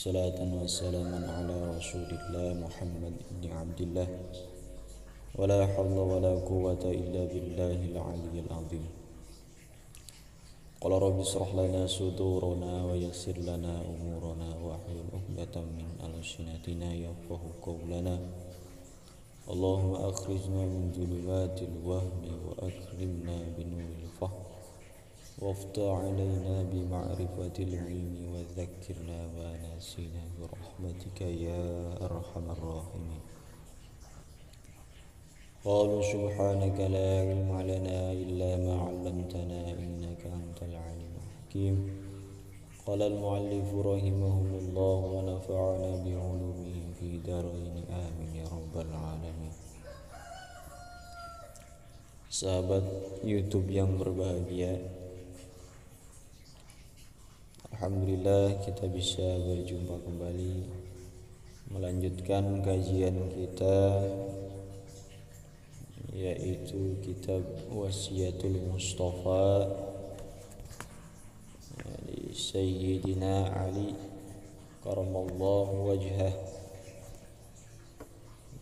صلاة وسلاما على رسول الله محمد بن عبد الله ولا حول ولا قوة إلا بالله العلي العظيم. قال رب اشرح لنا صدورنا ويسر لنا أمورنا واحلل عقدة من ألسنتنا يفقهوا قولنا. اللهم أخرجنا من ظلمات الوهم وأكرمنا بنور الفهم وافتح علينا بمعرفة العلم وذكرنا ما نسينا برحمتك يا أرحم الراحمين. قالوا سبحانك لا علم لنا إلا ما علمتنا إنك أنت العليم الحكيم. قال المؤلف رحمه الله ونفعنا بعلومه في دارين آمين يا رب العالمين. Sahabat YouTube yang berbahagia, alhamdulillah kita bisa berjumpa kembali melanjutkan kajian kita, yaitu kitab Wasiyatul Mustafa dari Sayyidina Ali karamallahu wajhah.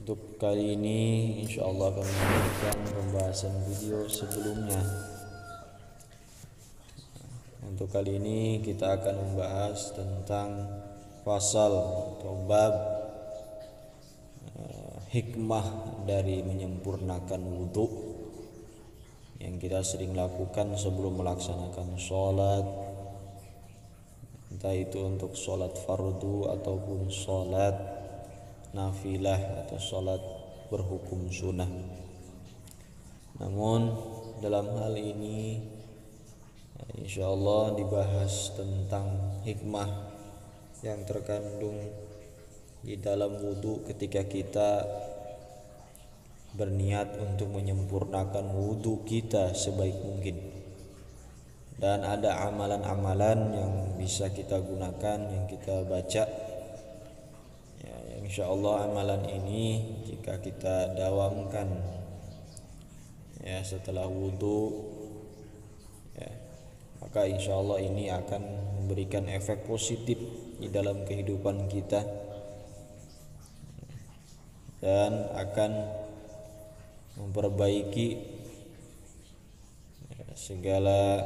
Untuk kali ini insyaallah akan melanjutkan pembahasan video sebelumnya. Untuk kali ini kita akan membahas tentang pasal atau bab hikmah dari menyempurnakan wudhu yang kita sering lakukan sebelum melaksanakan sholat, entah itu untuk sholat fardu ataupun sholat nafilah atau sholat berhukum sunnah. Namun dalam hal ini insyaallah dibahas tentang hikmah yang terkandung di dalam wudhu ketika kita berniat untuk menyempurnakan wudhu kita sebaik mungkin. Dan ada amalan-amalan yang bisa kita gunakan, yang kita baca, ya, insyaallah amalan ini jika kita dawamkan ya setelah wudhu, ya, maka insyaallah ini akan memberikan efek positif di dalam kehidupan kita dan akan memperbaiki segala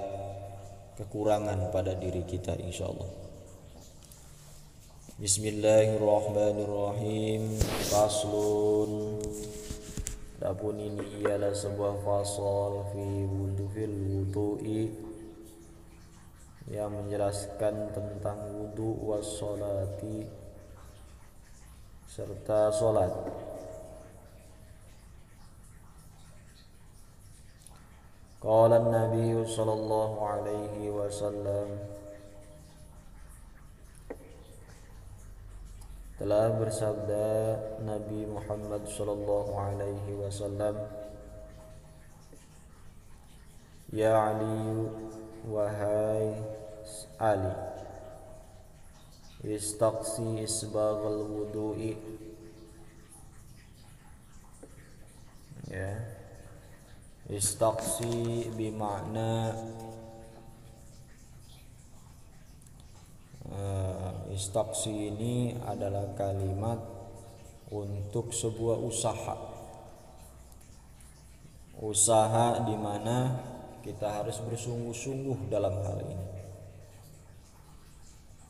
kekurangan pada diri kita insyaallah. Bismillahirrahmanirrahim. Faslun. Adapun ini ialah sebuah fasal fil wudu'i yang menjelaskan tentang wudhu was sholati serta sholat. Qala an-nabiy sallallahu alaihi wasallam, telah bersabda Nabi Muhammad sallallahu alaihi wasallam, ya Ali, wahai Ali, istaqsi isbaghal wudu'i, ya, istaqsi bimakna istaqsi ini adalah kalimat untuk sebuah usaha di mana kita harus bersungguh-sungguh dalam hal ini.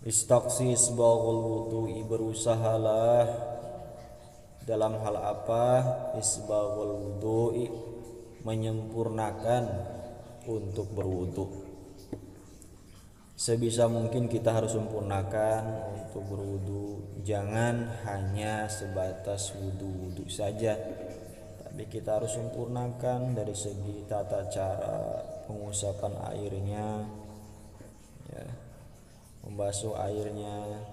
Istaqsi isbaghul wudu'i, berusahalah dalam hal apa? Isbaghul wudu'i, menyempurnakan untuk berwudu. Sebisa mungkin kita harus sempurnakan untuk berwudu. Jangan hanya sebatas wudu saja, tapi kita harus sempurnakan dari segi tata cara pengusapan airnya, ya, membasuh airnya,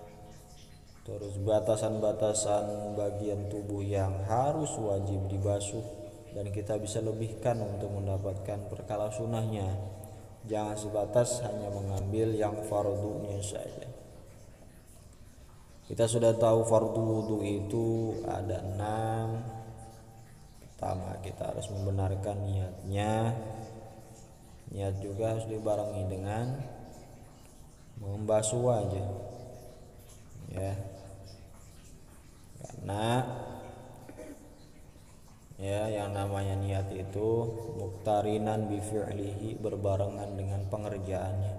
terus batasan-batasan bagian tubuh yang harus wajib dibasuh dan kita bisa lebihkan untuk mendapatkan perkara sunnahnya. Jangan sebatas hanya mengambil yang fardunya saja. Kita sudah tahu fardu wudu itu ada 6. Pertama, kita harus membenarkan niatnya. Niat juga harus dibarengi dengan membasuh wajah. ya. Karena ya yang namanya niat itu muqtarinan bi fi'lihi, berbarengan dengan pengerjaannya.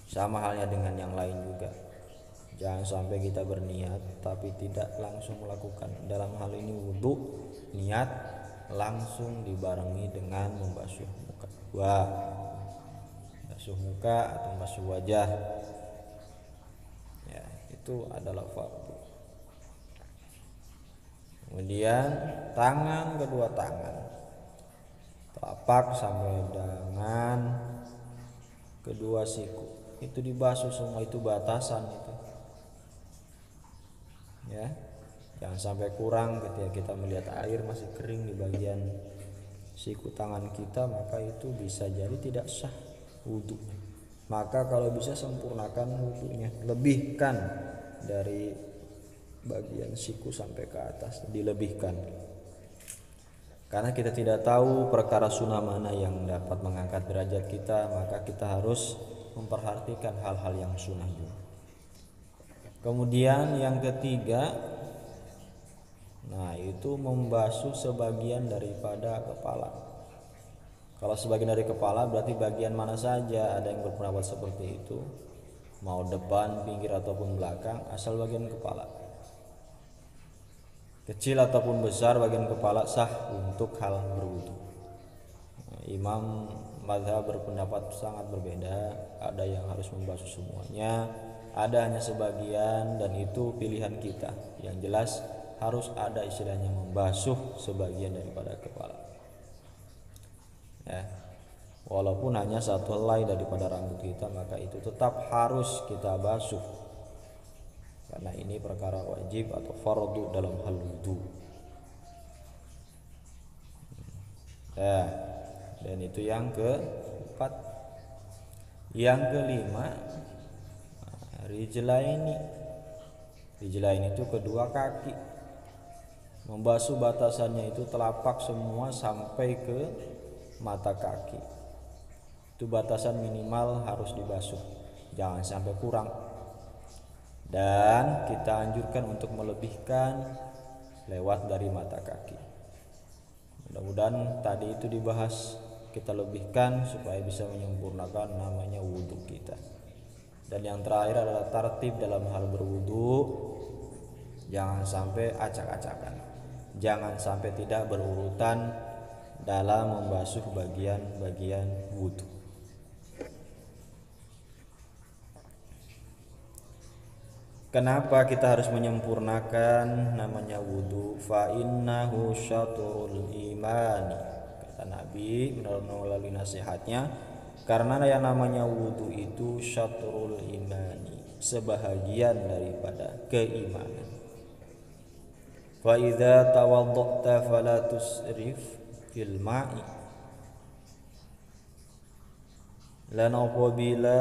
Sama halnya dengan yang lain juga. Jangan sampai kita berniat tapi tidak langsung melakukan. Dalam hal ini wudu, niat langsung dibarengi dengan membasuh muka. Basuh muka atau basuh wajah. Ya, itu adalah fardu. Kemudian kedua tangan, telapak sampai dengan kedua siku itu dibasuh semua, itu batasan itu. Ya, jangan sampai kurang ketika kita melihat air masih kering di bagian siku tangan kita, maka itu bisa jadi tidak sah wudu. Maka kalau bisa sempurnakan wudunya, lebihkan dari bagian siku sampai ke atas, dilebihkan. Karena kita tidak tahu perkara sunnah mana yang dapat mengangkat derajat kita, maka kita harus memperhatikan hal-hal yang sunnah juga. Kemudian yang ketiga, nah itu membasuh sebagian daripada kepala. Kalau sebagian dari kepala berarti bagian mana saja, ada yang berpendapat seperti itu, mau depan, pinggir ataupun belakang, asal bagian kepala. Kecil ataupun besar bagian kepala sah untuk hal berwudu. Imam mazhab berpendapat sangat berbeda, ada yang harus membasuh semuanya, ada hanya sebagian, dan itu pilihan kita. Yang jelas harus ada istilahnya membasuh sebagian daripada kepala. Ya, walaupun hanya satu helai daripada rambut kita, maka itu tetap harus kita basuh. Karena ini perkara wajib atau fardu dalam hal wudu. Ya, dan itu yang keempat. Yang kelima, rijlaini. Rijlaini itu kedua kaki. Membasuh batasannya itu telapak semua sampai ke mata kaki. Itu batasan minimal harus dibasuh. Jangan sampai kurang. Dan kita anjurkan untuk melebihkan lewat dari mata kaki. Mudah-mudahan tadi itu dibahas, kita lebihkan supaya bisa menyempurnakan namanya wudhu kita. Dan yang terakhir adalah tertib dalam hal berwudhu. Jangan sampai acak-acakan, jangan sampai tidak berurutan dalam membasuh bagian-bagian wudhu. Kenapa kita harus menyempurnakan namanya wudu? Fa innahu syatrul imani, kata Nabi melalui nasihatnya, karena yang namanya wudu itu syatrul imani, sebahagian daripada keimanan. Fa idza tawaddata fala tusrif fil ma'i, lan apabila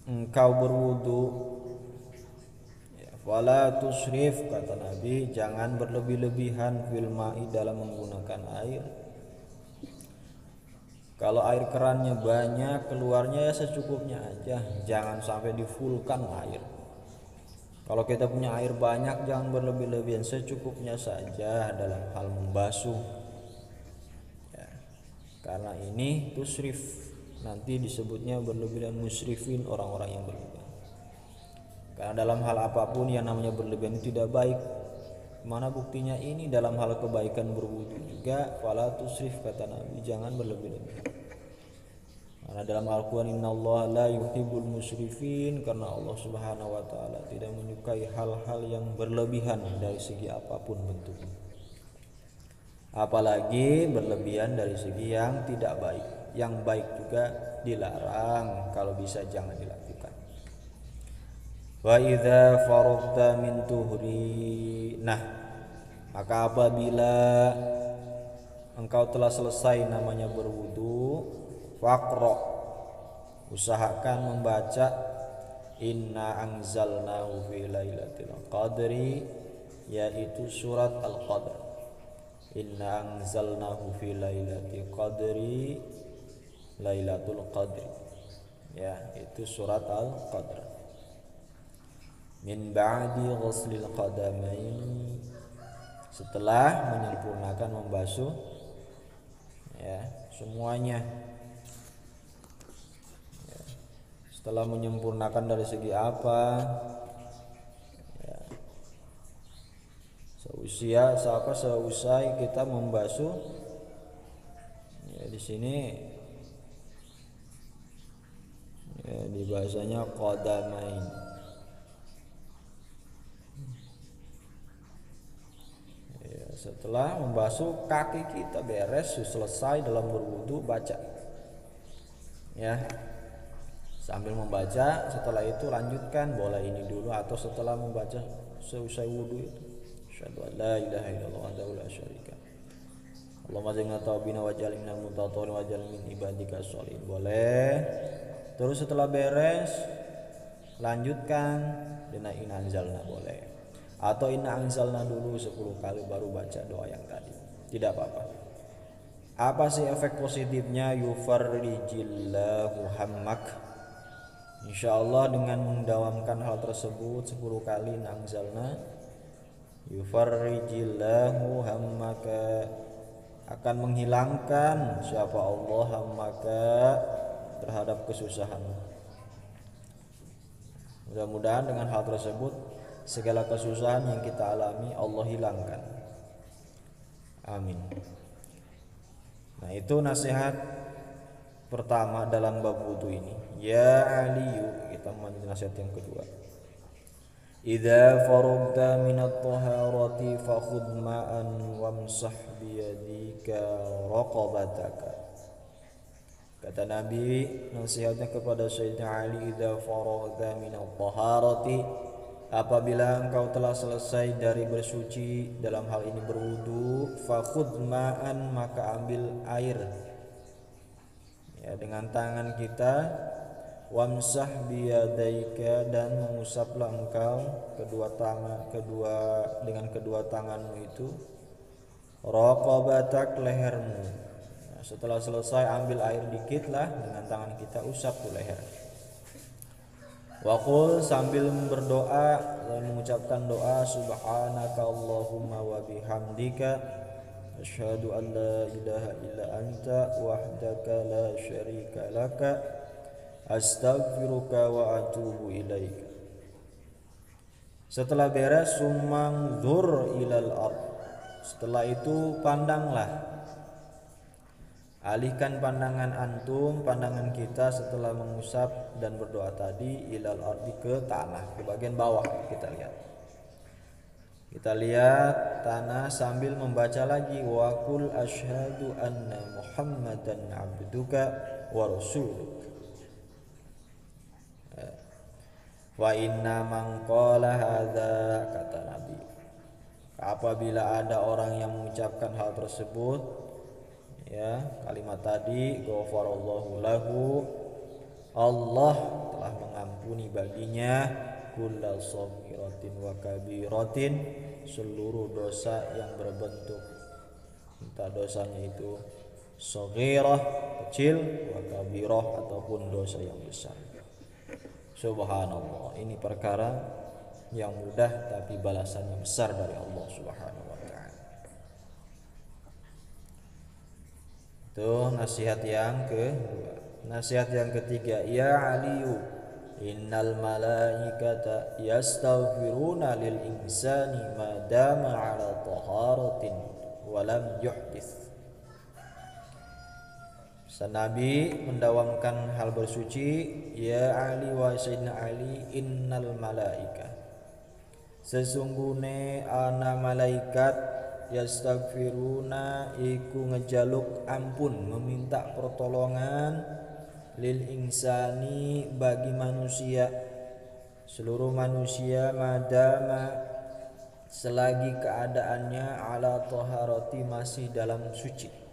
engkau berwudu, ya, wala tusrif, kata Nabi, jangan berlebih-lebihan fil ma'i, dalam menggunakan air. Kalau air kerannya banyak, keluarnya ya secukupnya aja, jangan sampai difulkan air. Kalau kita punya air banyak, jangan berlebih-lebihan, secukupnya saja dalam hal membasuh. Ya, karena ini tusrif, nanti disebutnya berlebihan, musrifin, orang-orang yang berlebihan. Karena dalam hal apapun yang namanya berlebihan itu tidak baik. Mana buktinya ini dalam hal kebaikan berwudu juga, fala tusrif, kata Nabi, jangan berlebih-lebihan. Karena dalam Al-Quran, innallaha la yuhibbul musrifin, karena Allah Subhanahu wa taala tidak menyukai hal-hal yang berlebihan dari segi apapun bentuknya. Apalagi berlebihan dari segi yang tidak baik. Yang baik juga dilarang, kalau bisa jangan dilakukan. Wa idza faragta min tuhri, nah maka apabila engkau telah selesai namanya berwudu, faqra, usahakan membaca inna anzalnahu fi lailatul qadri, yaitu surat Al-Qadr. Inna anzalnahu fi lailatul qadri, Lailatul Qadri, ya, itu surat Al-Qadr. min ba'di ghuslil qadamaini, setelah menyempurnakan membasuh ya semuanya. Ya, setelah menyempurnakan dari segi apa? Ya, seusai kita membasuh ya di sini ya, di bahasanya qadamain. Ya, setelah membasuh kaki kita beres, selesai dalam berwudu, baca. Ya. Sambil membaca, setelah itu lanjutkan, boleh ini dulu atau setelah membaca seusai wudu itu. Asyhadu an la ilaha illallah wahdahu la syarika. Allahumma ja'alna tawabina waj'alna minal mutatahhirin waj'alna min ibadika sholihin. Boleh. Terus setelah beres lanjutkan dengan inna anzalna, boleh. Atau inna anzalna dulu 10 kali baru baca doa yang tadi. Tidak apa-apa. Apa sih efek positifnya? Yufarrijillahu hammak. Insyaallah dengan mendawamkan hal tersebut 10 kali nangzalna, yufarrijillahu hammaka, akan menghilangkan siapa Allah hammaka terhadap kesusahan. Mudah-mudahan dengan hal tersebut segala kesusahan yang kita alami Allah hilangkan. Amin. Nah, itu nasihat pertama dalam bab wudu ini. Ya Aliyu, kita melanjutkan nasihat yang kedua. Idza faragta minat taharati fakhudh ma'an wamsah biyadika raqabataka. Kata Nabi nasihatnya kepada Sayyidina Ali, idza faragta minat taharati, apabila engkau telah selesai dari bersuci, dalam hal ini berwudu, fakhudh ma'an, maka ambil air ya dengan tangan kita, wamsah biyadaika, dan mengusaplah engkau dengan kedua tanganmu itu raqabatak, lehermu. Nah, setelah selesai ambil air dikitlah dengan tangan kita, usap tuh leher. Waqul, sambil berdoa dan mengucapkan doa, subhanaka Allahumma wa bihamdika asyhadu an la ilaha illa anta wahdaka la syarika laka astaghfiruka wa atubu ilaika. Setelah beres, sumangzur ilal ard, setelah itu pandanglah, alihkan pandangan antum, pandangan kita setelah mengusap dan berdoa tadi, ilal ardi, ke tanah, ke bagian bawah. Kita lihat tanah sambil membaca lagi, wa qul asyhadu anna muhammadan abduka wa rasuluk. Wa inna man qala hadza, kata Nabi, apabila ada orang yang mengucapkan hal tersebut ya, kalimat tadi, ghafarallahu lahu, Allah telah mengampuni baginya kullal shaghiratin wa kabiratin, seluruh dosa yang berbentuk, entah dosanya itu shaghirah, kecil, wa kabirah, ataupun dosa yang besar. Subhanallah, ini perkara yang mudah tapi balasannya besar dari Allah Subhanahu wa taala. Itu nasihat yang kedua. Nasihat yang ketiga, ya Aliyu, innal malaikata yastaghfiruna lil insani ma dama ala taharatin wa lam yuhdits. Nabi mendawamkan hal bersuci, ya Ali wa Sayyidina Ali, innal malaika, sesungguhnya ana malaikat, yastaghfiruna, iku ngejaluk ampun, meminta pertolongan, lil insani, bagi manusia, seluruh manusia, madama, selagi keadaannya, ala taharati, masih dalam suci,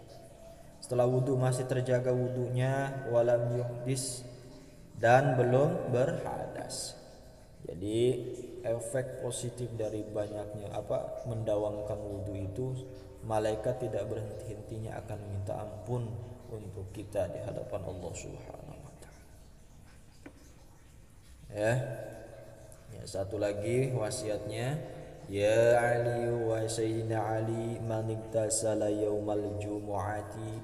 setelah wudu masih terjaga wudunya, walam yuhdis, dan belum berhadas. Jadi efek positif dari banyaknya mendawamkan wudu itu, malaikat tidak berhenti-hentinya akan meminta ampun untuk kita di hadapan Allah Subhanahu wa taala. Ya. Satu lagi wasiatnya, ya Ali wa Sayyidina Ali man iktasala yaumal jumu'ati,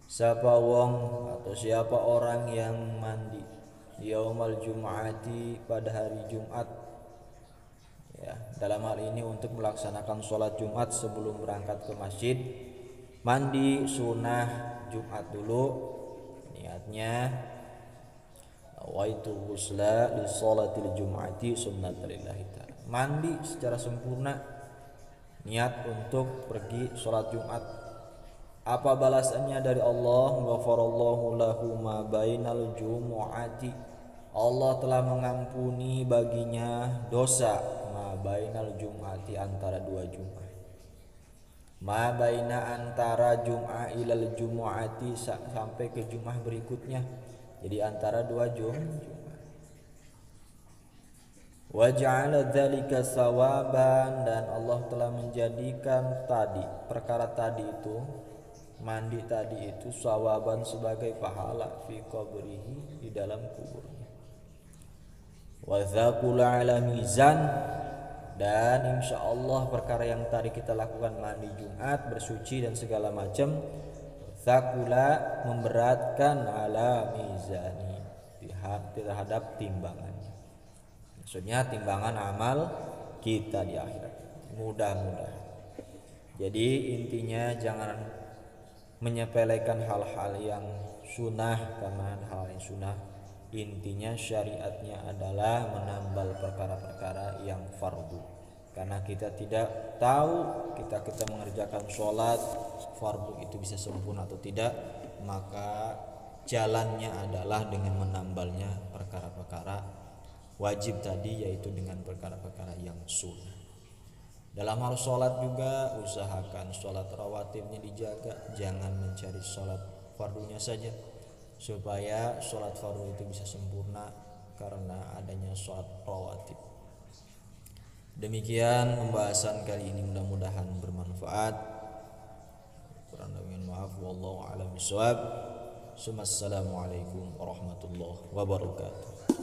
siapa wong atau siapa orang yang mandi yaumal jumu'ati pada hari Jumat, ya, dalam hal ini untuk melaksanakan sholat Jumat sebelum berangkat ke masjid. Mandi sunnah Jumat dulu, niatnya nawaitu ghusla li sholatil jum'ati sunnatan lillahi ta'ala, mandi secara sempurna niat untuk pergi sholat Jumat. Apa balasannya dari Allah? Ghafarallahu lahu ma bainal jumu'ati, Allah telah mengampuni baginya dosa ma bainal jum'ati, antara dua Jumat. Ma baina antara Jum'ah ilal jumu'ati, sampai ke Jum'ah berikutnya, jadi antara dua Jumat. Wa ja'ala dzalika sawaban, dan Allah telah menjadikan tadi perkara tadi itu, mandi tadi itu, sawaban sebagai pahala fi qabrihi, di dalam kuburnya. Wa dzaqula ala mizan, dan insya Allah perkara yang tadi kita lakukan, mandi Jumat, bersuci dan segala macam, dzaqula memberatkan, ala mizani terhadap timbangannya, maksudnya timbangan amal kita di akhirat, mudah-mudahan. Jadi intinya jangan menyepelekan hal-hal yang sunnah, karena hal yang sunnah intinya syariatnya adalah menambal perkara-perkara yang fardu. Karena kita tidak tahu kita mengerjakan sholat fardu itu bisa sempurna atau tidak, maka jalannya adalah dengan menambalnya perkara-perkara wajib tadi, yaitu dengan perkara-perkara yang sunnah. Dalam hal sholat juga usahakan sholat rawatibnya dijaga, jangan mencari sholat fardunya saja, supaya sholat fardu itu bisa sempurna karena adanya sholat rawatib. Demikian pembahasan kali ini, mudah-mudahan bermanfaat. Kurang lebihnya maaf, wallahu a'lam bishawab. Assalamualaikum warahmatullahi wabarakatuh.